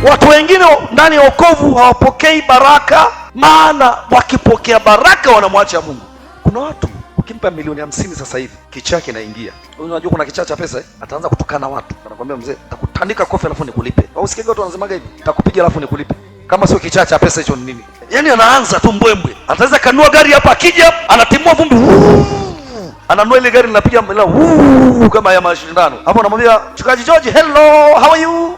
Watu wengine ndani ya wokovu hawapokei baraka, maana wakipokea baraka wanamwacha Mungu. Kuna watu ukimpa milioni 50 sasa hivi kichaa kinaingia. Unajua kuna kichaa cha pesa ataanza kutukana watu. Anakuambia mzee, nitakutandika kofi alafu nikulipe. Au usikiage watu wanasemaga hivi, nitakupiga alafu nikulipe. Kama sio kichaa cha pesa hicho ni nini? Yaani anaanza tu mbwembwe. Ataweza kanua gari hapa, akija anatimua vumbi. Ananua ile gari linapiga kama ya mashindano. Hapo anamwambia mchungaji George, hello, how are you?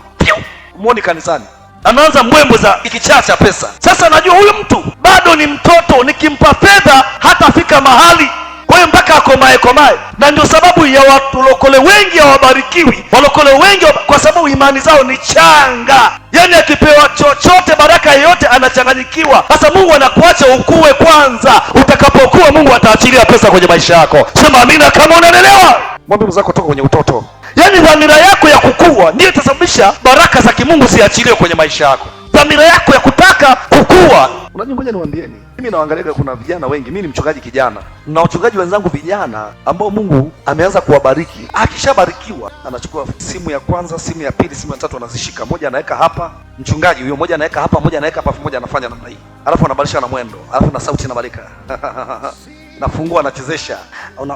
Muone kanisani. Anaanza mbwembwe za kichaa cha pesa. Sasa najua huyu mtu bado ni mtoto, nikimpa fedha hatafika mahali. Kwa hiyo mpaka akomae. Na ndio sababu ya watu lokole wengi hawabarikiwi. Walokole wengi kwa sababu imani zao ni changa. Yaani akipewa chochote, baraka yoyote, anachanganyikiwa. Sasa Mungu anakuacha ukue kwanza. Utakapokuwa Mungu ataachilia pesa kwenye maisha yako. Sema amina kama unaelewa. Mwambie mzako toka kwenye utoto. Yaani dhamira yako ya kukua ndiyo itasababisha baraka za kimungu ziachiliwe kwenye maisha yako. Dhamira yako ya kutaka kukua. Unajua, ngoja niwaambieni, mimi naangalia kuna vijana wengi. Mimi ni mchungaji kijana na wachungaji wenzangu vijana ambao Mungu ameanza kuwabariki. Akishabarikiwa anachukua simu ya kwanza, simu ya pili, simu ya tatu, anazishika. Moja anaweka hapa, mchungaji huyo, moja anaweka hapa, moja anaweka hapa, moja anafanya namna hii, alafu anabadilisha na mwendo, alafu na sauti inabadilika. Nafungua, anachezesha,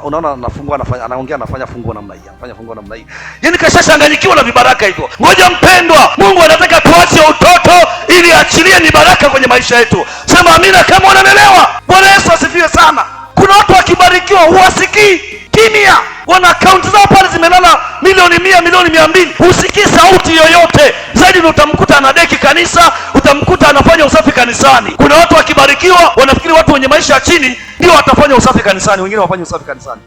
unaona, anafungua, anafanya, anaongea, anafanya funguo namna hii, anafanya funguo namna hii. Yaani kashashanganyikiwa na vibaraka hivyo. Ngoja mpendwa, Mungu anataka tuache utoto ili achilie ni baraka kwenye maisha yetu. Sema amina kama unaelewa. Bwana Yesu asifiwe sana. Kuna watu wakibarikiwa huwasikii, kimya. Wana akaunti zao pale zimelala milioni 100, milioni 200. Husikii sauti yoyote. Zaidi ndio utamkuta anadeki kanisa, utamkuta anafanya usafi kanisani. Kuna watu wakibarikiwa wanafikiri watu wenye maisha ya chini ndio watafanya usafi kanisani, wengine wafanye usafi kanisani.